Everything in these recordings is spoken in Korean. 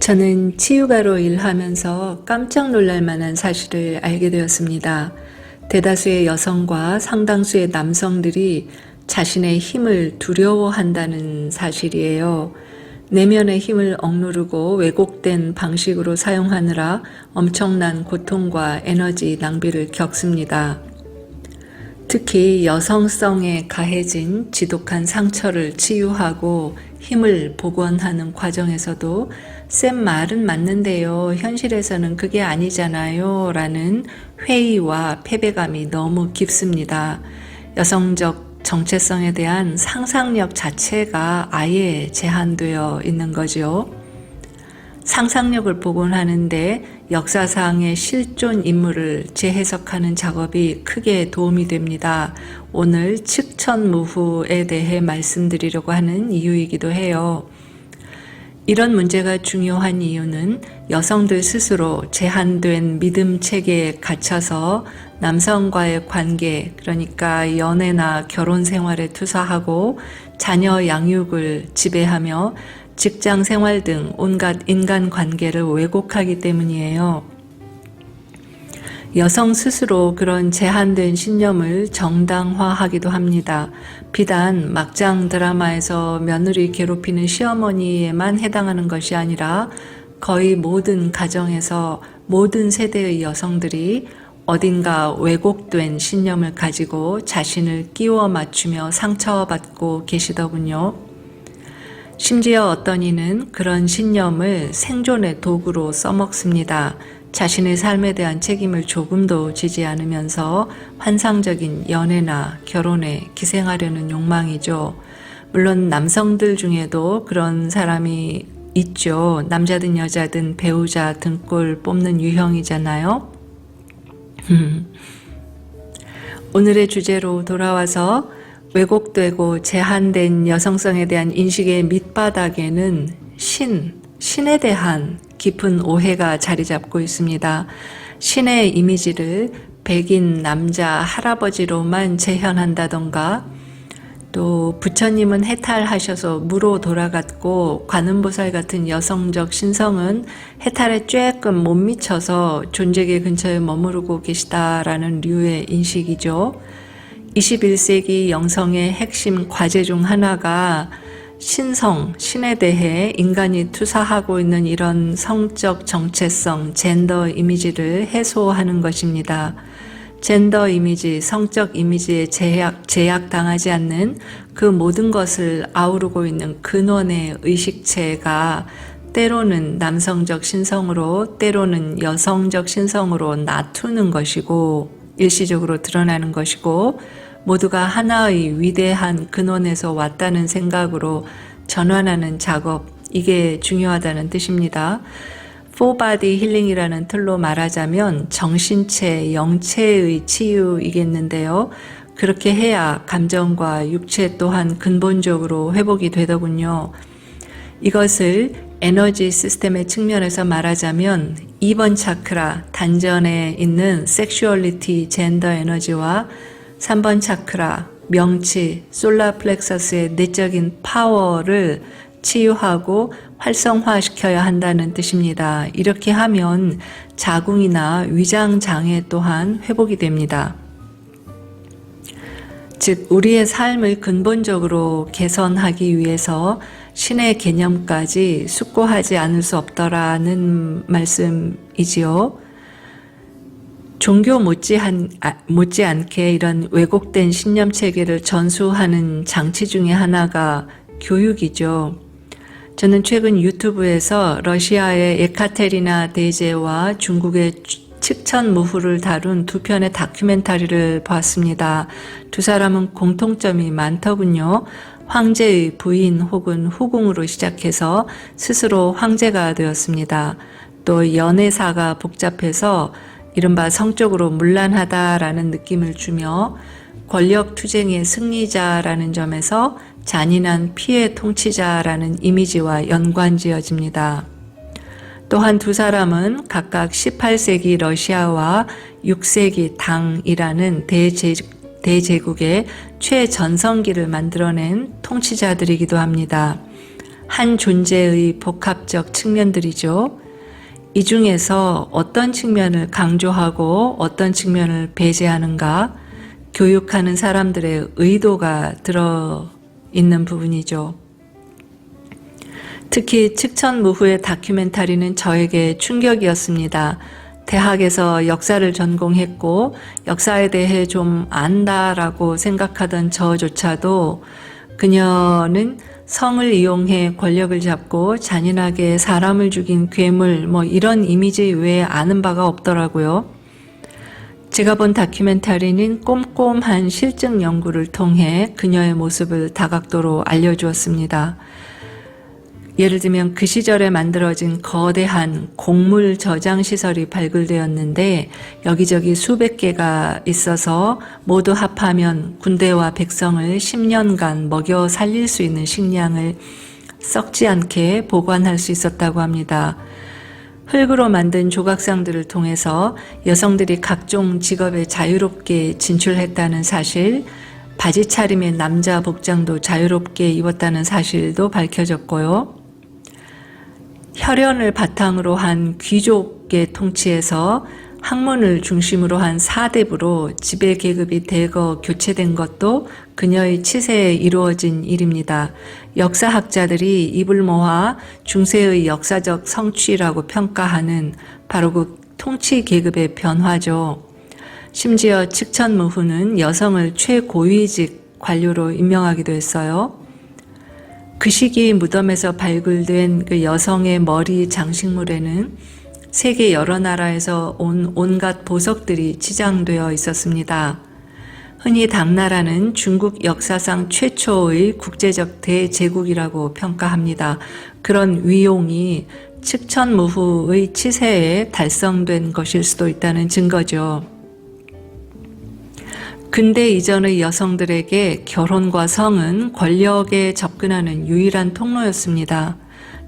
저는 치유가로 일하면서 깜짝 놀랄 만한 사실을 알게 되었습니다. 대다수의 여성과 상당수의 남성들이 자신의 힘을 두려워한다는 사실이에요. 내면의 힘을 억누르고 왜곡된 방식으로 사용하느라 엄청난 고통과 에너지 낭비를 겪습니다. 특히 여성성에 가해진 지독한 상처를 치유하고 힘을 복원하는 과정에서도 쌤 말은 맞는데요. 현실에서는 그게 아니잖아요. 라는 회의와 패배감이 너무 깊습니다. 여성적 정체성에 대한 상상력 자체가 아예 제한되어 있는 거죠. 상상력을 복원하는데 역사상의 실존 인물을 재해석하는 작업이 크게 도움이 됩니다. 오늘 측천무후에 대해 말씀드리려고 하는 이유이기도 해요. 이런 문제가 중요한 이유는 여성들 스스로 제한된 믿음 체계에 갇혀서 남성과의 관계, 그러니까 연애나 결혼 생활에 투사하고 자녀 양육을 지배하며 직장 생활 등 온갖 인간 관계를 왜곡하기 때문이에요. 여성 스스로 그런 제한된 신념을 정당화하기도 합니다. 비단 막장 드라마에서 며느리 괴롭히는 시어머니에만 해당하는 것이 아니라 거의 모든 가정에서 모든 세대의 여성들이 어딘가 왜곡된 신념을 가지고 자신을 끼워 맞추며 상처받고 계시더군요. 심지어 어떤 이는 그런 신념을 생존의 도구로 써먹습니다. 자신의 삶에 대한 책임을 조금도 지지 않으면서 환상적인 연애나 결혼에 기생하려는 욕망이죠. 물론 남성들 중에도 그런 사람이 있죠. 남자든 여자든 배우자 등골 뽑는 유형이잖아요. 오늘의 주제로 돌아와서 왜곡되고 제한된 여성성에 대한 인식의 밑바닥에는 신에 대한 깊은 오해가 자리 잡고 있습니다. 신의 이미지를 백인 남자 할아버지로만 재현한다던가 또 부처님은 해탈하셔서 무로 돌아갔고 관음보살 같은 여성적 신성은 해탈에 쬐끔 못 미쳐서 존재계 근처에 머무르고 계시다라는 류의 인식이죠. 21세기 영성의 핵심 과제 중 하나가 신에 대해 인간이 투사하고 있는 이런 성적 정체성, 젠더 이미지를 해소하는 것입니다. 젠더 이미지, 성적 이미지에 제약당하지 않는 그 모든 것을 아우르고 있는 근원의 의식체가 때로는 남성적 신성으로, 때로는 여성적 신성으로 나투는 것이고, 일시적으로 드러나는 것이고, 모두가 하나의 위대한 근원에서 왔다는 생각으로 전환하는 작업, 이게 중요하다는 뜻입니다. 포바디 힐링이라는 틀로 말하자면 정신체, 영체의 치유이겠는데요. 그렇게 해야 감정과 육체 또한 근본적으로 회복이 되더군요. 이것을 에너지 시스템의 측면에서 말하자면 2번 차크라, 단전에 있는 섹슈얼리티, 젠더 에너지와 3번 차크라, 명치, 솔라 플렉서스의 내적인 파워를 치유하고 활성화시켜야 한다는 뜻입니다. 이렇게 하면 자궁이나 위장 장애 또한 회복이 됩니다. 즉, 우리의 삶을 근본적으로 개선하기 위해서 신의 개념까지 숙고하지 않을 수 없더라는 말씀이지요. 종교 못지않게 이런 왜곡된 신념 체계를 전수하는 장치 중에 하나가 교육이죠. 저는 최근 유튜브에서 러시아의 에카테리나 대제와 중국의 측천무후를 다룬 두 편의 다큐멘터리를 봤습니다. 두 사람은 공통점이 많더군요. 황제의 부인 혹은 후궁으로 시작해서 스스로 황제가 되었습니다. 또 연애사가 복잡해서 이른바 성적으로 문란하다라는 느낌을 주며 권력 투쟁의 승리자라는 점에서 잔인한 피해 통치자라는 이미지와 연관지어집니다. 또한 두 사람은 각각 18세기 러시아와 6세기 당이라는 대제국의 최전성기를 만들어낸 통치자들이기도 합니다. 한 존재의 복합적 측면들이죠. 이 중에서 어떤 측면을 강조하고 어떤 측면을 배제하는가, 교육하는 사람들의 의도가 들어있는 부분이죠. 특히 측천무후의 다큐멘터리는 저에게 충격이었습니다. 대학에서 역사를 전공했고 역사에 대해 좀 안다라고 생각하던 저조차도 그녀는 성을 이용해 권력을 잡고 잔인하게 사람을 죽인 괴물 이런 이미지 외에 아는 바가 없더라고요. 제가 본 다큐멘터리는 꼼꼼한 실증 연구를 통해 그녀의 모습을 다각도로 알려주었습니다. 예를 들면 그 시절에 만들어진 거대한 곡물 저장 시설이 발굴되었는데 여기저기 수백 개가 있어서 모두 합하면 군대와 백성을 10년간 먹여 살릴 수 있는 식량을 썩지 않게 보관할 수 있었다고 합니다. 흙으로 만든 조각상들을 통해서 여성들이 각종 직업에 자유롭게 진출했다는 사실, 바지 차림의 남자 복장도 자유롭게 입었다는 사실도 밝혀졌고요. 혈연을 바탕으로 한 귀족의 통치에서 학문을 중심으로 한 사대부로 지배 계급이 대거 교체된 것도 그녀의 치세에 이루어진 일입니다. 역사학자들이 입을 모아 중세의 역사적 성취라고 평가하는 바로 그 통치 계급의 변화죠. 심지어 측천무후는 여성을 최고위직 관료로 임명하기도 했어요. 그 시기 무덤에서 발굴된 그 여성의 머리 장식물에는 세계 여러 나라에서 온 온갖 보석들이 치장되어 있었습니다. 흔히 당나라는 중국 역사상 최초의 국제적 대제국이라고 평가합니다. 그런 위용이 측천무후의 치세에 달성된 것일 수도 있다는 증거죠. 근대 이전의 여성들에게 결혼과 성은 권력에 접근하는 유일한 통로였습니다.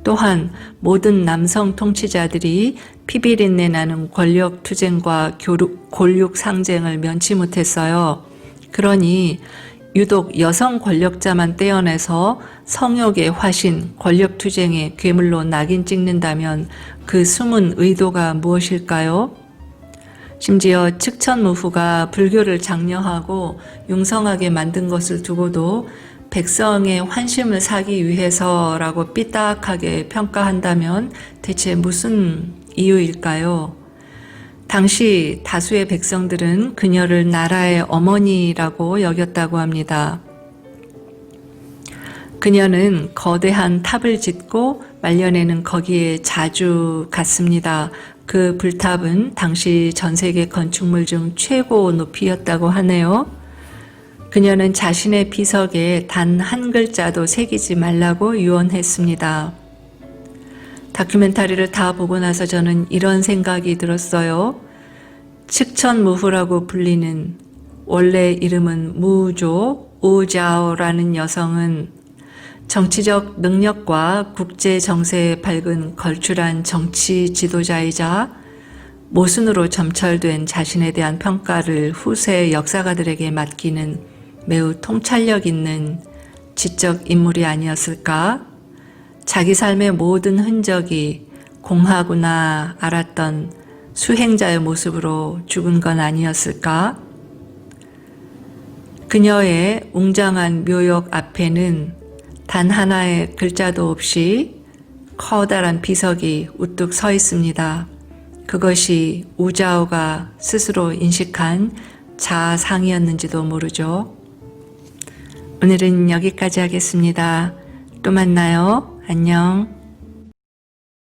또한 모든 남성 통치자들이 피비린내 나는 권력 투쟁과 골육 상쟁을 면치 못했어요. 그러니 유독 여성 권력자만 떼어내서 성욕의 화신, 권력 투쟁의 괴물로 낙인 찍는다면 그 숨은 의도가 무엇일까요? 심지어 측천무후가 불교를 장려하고 융성하게 만든 것을 두고도 백성의 환심을 사기 위해서라고 삐딱하게 평가한다면 대체 무슨 이유일까요? 당시 다수의 백성들은 그녀를 나라의 어머니라고 여겼다고 합니다. 그녀는 거대한 탑을 짓고 말년에는 거기에 자주 갔습니다. 그 불탑은 당시 전 세계 건축물 중 최고 높이였다고 하네요. 그녀는 자신의 비석에 단 한 글자도 새기지 말라고 유언했습니다. 다큐멘터리를 다 보고 나서 저는 이런 생각이 들었어요. 측천무후라고 불리는 원래 이름은 무조 우자오라는 여성은 정치적 능력과 국제 정세에 밝은 걸출한 정치 지도자이자 모순으로 점철된 자신에 대한 평가를 후세 역사가들에게 맡기는 매우 통찰력 있는 지적 인물이 아니었을까? 자기 삶의 모든 흔적이 공하구나 알았던 수행자의 모습으로 죽은 건 아니었을까? 그녀의 웅장한 묘역 앞에는 단 하나의 글자도 없이 커다란 비석이 우뚝 서 있습니다. 그것이 우자오가 스스로 인식한 자상이었는지도 모르죠. 오늘은 여기까지 하겠습니다. 또 만나요. 안녕.